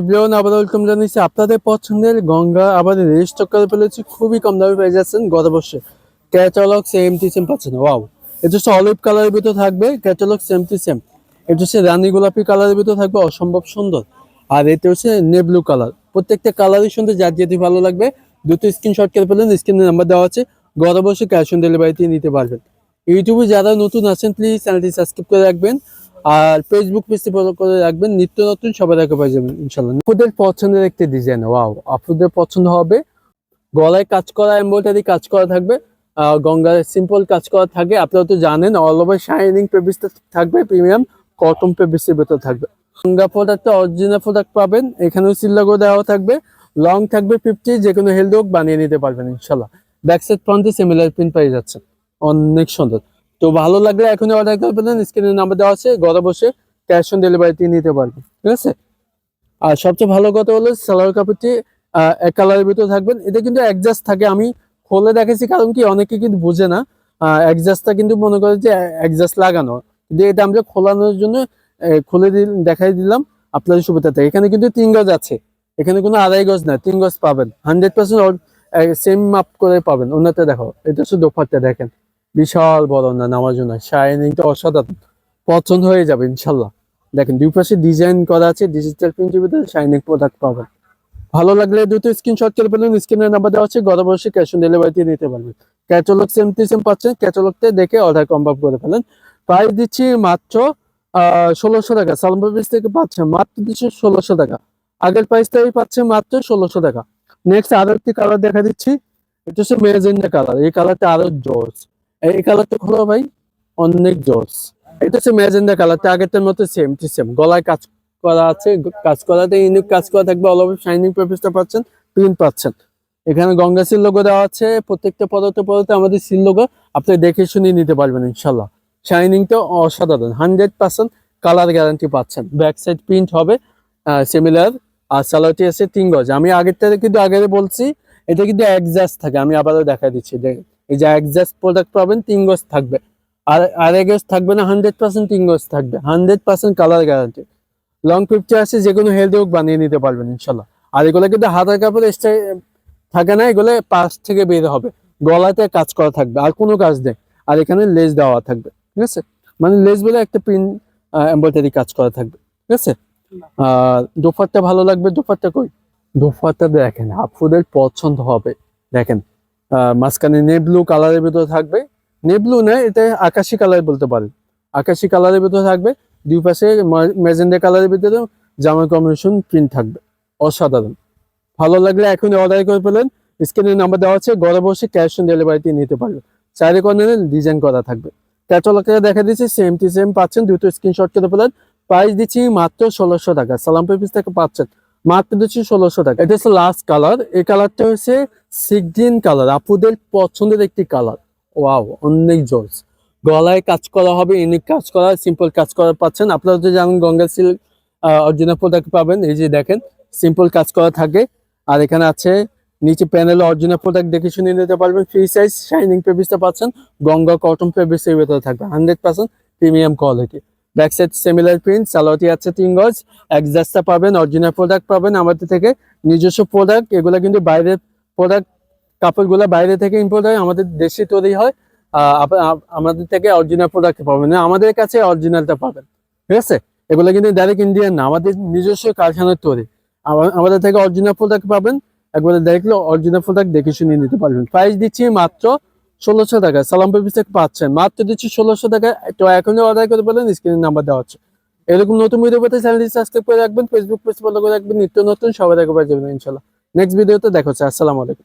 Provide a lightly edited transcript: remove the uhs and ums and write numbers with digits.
Everyone, আবার welcome জানাচ্ছি আপনাদের পছন্দের গঙ্গা আবার রেজিস্টার করে ফেলেছি। খুবই কম দামে পেয়ে যাচ্ছেন গত বছর। ক্যাটালগ সেম টু সেম পাচ্ছেন। ওয়াও, এটা হচ্ছে অলিভ কালারের ভিতর থাকবে। Catalogue same to same. এটা হচ্ছে রানী গোলাপি কালারের ভিতর থাকবে, অসম্ভব সুন্দর। আর এটা হচ্ছে নেভলু কালার। প্রত্যেকটা কালারই সুন্দর, যার যেটি ভালো লাগবে দুটো স্ক্রিনশট করে ফেলেন। স্ক্রিনে নাম্বার দেওয়া আছে, গত বছর ক্যাশ অন ডেলিভারিতে নিতে পারবেন। ইউটিউবে যারা নতুন আছেন প্লিজ চ্যানেলটি সাবস্ক্রাইব করে রাখবেন, আর ফেসবুক পেজটি ফলো করে রাখবেন। নিত্য নতুন সবার আগে পাই যাবেন ইনশাল্লাহ। আপনাদের পছন্দের একটি ডিজাইন, ওয়াও, আপনাদের পছন্দ হবে। গলায় কাজ করা, এমব্রয়ডারি কাজ করা থাকবে, গঙ্গায় সিম্পল কাজ করা থাকবে। আপনারা তো জানেন অল ওভার শাইনিং ফেব্রিক্স থাকবে, প্রিমিয়াম কটন ফেব্রিক্সের ভেতর থাকবে। গঙ্গা প্রোডাক্টটা অরিজিনাল প্রোডাক্ট পাবেন। এখানেও সিল্লাগো দেওয়া থাকবে, লং থাকবে 50, যে কোনো হেলদি হোক বানিয়ে নিতে পারবেন ইনশাল্লাহ। ব্যাক সাইড ফ্রন্টে সিমিলার প্রিন্ট পেয়ে যাচ্ছে, অনেক সুন্দর। তো ভালো লাগলে এখনই অর্ডার করে ফেলেন। স্ক্রিনে নাম্বার দেওয়া আছে, ঘরে বসে ক্যাশ অন ডেলিভারিতে নিতে পারবেন, ঠিক আছে। আর সবচেয়ে ভালো কথা হলো সালোয়ার কাপড়টি এক কালারের ভিতরে থাকবেন। এটা কিন্তু অ্যাডজাস্ট থাকে, আমি খুলে দেখেছি, কারণ কি অনেকে কিন্তু বুঝে না। অ্যাডজাস্টটা কিন্তু মনে করে যে অ্যাডজাস্ট লাগানো, কিন্তু এটা আমরা খোলানোর জন্য খুলে দেখাই দিলাম আপনাদের সুবিধাতে। এখানে কিন্তু 3 গজ আছে, এখানে কোনো 2.5 গজ না, 3 গজ পাবেন। 100% সেম মাপ করে পাবেন। ওনাতে দেখো, এটা শুধু দোপাট্টা দেখেন, বিশাল বড় না, নামার জন্য শাইনিংটা অসাধারণ, পছন্দ হয়ে যাবে ইনশাল্লাহ। দেখেন দুই পাশে ডিজাইন করা আছে, ডিজিটাল প্রিন্টের ভিতরে শাইনিং প্রোডাক্ট পাবেন। ভালো লাগলে দুটো স্ক্রিনশট করে ফেলুন। স্ক্রিনের নাম্বার দেওয়া আছে, ঘরে বসে ক্যাশ অন ডেলিভারিতে নিতে পারবেন। ক্যাটালগ সেম টু সেম পাচ্ছেন, ক্যাটালগটা দেখে অর্ডার কনফার্ম করে ফেলেন। প্রাইস দিচ্ছি মাত্র 1600 টাকা। সালমান পেজ থেকে পাচ্ছেন মাত্র দিচ্ছি 1600 টাকা। আগের প্রাইসটাই পাচ্ছে মাত্র 1600 টাকা। নেক্সট আরো একটি কালার দেখা দিচ্ছি, এটা হচ্ছে মেজেন্ডা কালার। এই কালারটা আরো জোস। এই কালারটা খোলো ভাই, অনেক জোস। এটা হচ্ছে ম্যাজেন্ডা কালারটা, আগেরটার মতো সেম টু সেম। গলায় কাজ করা আছে, কাজ করাতে ইউনিক কাজ করা থাকবে। অল ওভার শাইনিং পেপারসটা পাচ্ছেন, প্রিন্ট পাচ্ছেন। এখানে গঙ্গা সিল লোগো দেওয়া আছে, প্রত্যেকটা পদার্থে আমাদের সিল লোগো। আপনি দেখে শুনে নিতে পারবেন ইনশাল্লাহ। শাইনিংটা অসাধারণ, 100% কালার গ্যারান্টি পাচ্ছেন। ব্যাক সাইড প্রিন্ট হবে সিমিলার। আর সালোয়ারটি আছে 3 গজ। আমি আগেরটা কিন্তু আগে বলছি, এটা কিন্তু অ্যাডজাস্ট থাকে। আমি আবারও দেখা দিচ্ছি, এই যে অ্যাডজাস্ট প্রোডাক্ট পাবেন, 3 গজ থাকবে। আর আড়াই গজ থাকবে না, 100% 3 গজ থাকবে, 100% কালার গ্যারান্টি। লং 50 আছে, যে কোনো হেলদি হোক বানিয়ে নিতে পারবেন ইনশাল্লাহ। আর এগুলো কিন্তু হাতার কাপড় এক্সট্রা থাকে না, এগুলো পাশ থেকে বের হবে। গলাতে কাজ করা থাকবে, আর কোনো কাজ নেই। আর এখানে লেস দেওয়া থাকবে, ঠিক আছে। মানে লেস বলে একটা প্রিন্ট এমব্রয়ডারি কাজ করা থাকবে, ঠিক আছে। আর দোপাট্টা ভালো লাগবে। দোপাট্টা কই, দোপাট্টা দেখেন, আপনাদের পছন্দ হবে। দেখেন মাঝখানে নেভব্লু কালারের ভিতরে থাকবে। নেভব্লু না, এটা আকাশি কালার বলতে পারেন। আকাশি কালারের ভিতরে থাকবে, দুই পাশে ম্যাজেন্ডা কালারের ভিতরে জামা কম্বিনেশন প্রিন্ট থাকবে, অসাধারণ। ভালো লাগলে এখনই অর্ডার করে ফেলেন। স্ক্রিনে নাম্বার দেওয়া আছে, ঘরে বসে ক্যাশ অন ডেলিভারিতে নিতে পারবেন। চাইলে কর্নারে ডিজাইন করা থাকবে। ক্যাটালগে দেখা দিচ্ছি, সেম টু সেম পাচ্ছেন। দুটো স্ক্রিনশট করে ফেলেন। প্রাইস দিচ্ছি মাত্র 1600 টাকা। সালাম পেপিস থেকে পাচ্ছেন মাত্র দিচ্ছি 1600 টাকা। এটা হচ্ছে লাস্ট কালার। এই কালারটা হচ্ছে সি গ্রিন কালার, আপুদের পছন্দের একটি কালার। ওয়াও, অনেক জোস। গলায় কাজ করা হবে, ইউনিক কাজ করা, সিম্পল কাজ করা পাচ্ছেন। আপনারা তো জানেন গঙ্গা সিল্ক অরিজিনাল প্রোডাক্ট পাবেন। এই যে দেখেন, সিম্পল কাজ করা থাকে। আর এখানে আছে নিচে প্যানেল অরিজিনাল প্রোডাক্ট দেখে শুনে নিতে পারবেন। ফ্রি সাইজ শাইনিং ফেব্রিক্সটা পাচ্ছেন, গঙ্গা কটন ফেব্রিক্স এর ভেতরে থাকবে, 100% premium quality. Back side similar print, সালোয়ারটি আছে 3 গজ। অ্যাডজাস্টটা পাবেন, অরিজিনাল প্রোডাক্ট পাবেন আমাদের থেকে। নিজস্ব প্রোডাক্ট, এগুলা কিন্তু বাইরের প্রোডাক্ট, কাপড়গুলো বাইরে থেকে ইম্পোর্ট হয়, আমাদের দেশে তৈরি হয়। আমাদের থেকে অরিজিনাল প্রোডাক্ট পাবেন না, আমাদের কাছে অরিজিনালটা পাবেন, ঠিক আছে। এগুলো কিন্তু ডাইরেক্ট ইন্ডিয়ান না, আমাদের নিজস্ব কারখানার তৈরি। আমাদের থেকে অরিজিনাল প্রোডাক্ট পাবেন। একবারে দেখলে অরিজিনাল প্রোডাক্ট দেখে শুনে নিতে পারবেন। প্রাইস দিচ্ছি মাত্র 1600 টাকা। সালাম পেপিস থেকে পাচ্ছেন মাত্র দিচ্ছি 1600 টাকা। তো এখনই অর্ডার করে বলেন, স্ক্রিনের নাম্বার দেওয়া হচ্ছে। এরকম নতুন ভিডিও পেতে চ্যানেলটি সাবস্ক্রাইব করে রাখবেন, ফেসবুক পেজ ফলো করে রাখবেন। নিত্য নতুন সবাই দেখে পাওয়া যাবেন ইনশাল্লাহ। নেক্সট ভিডিওতে দেখা হচ্ছে। আসসালামু আলাইকুম।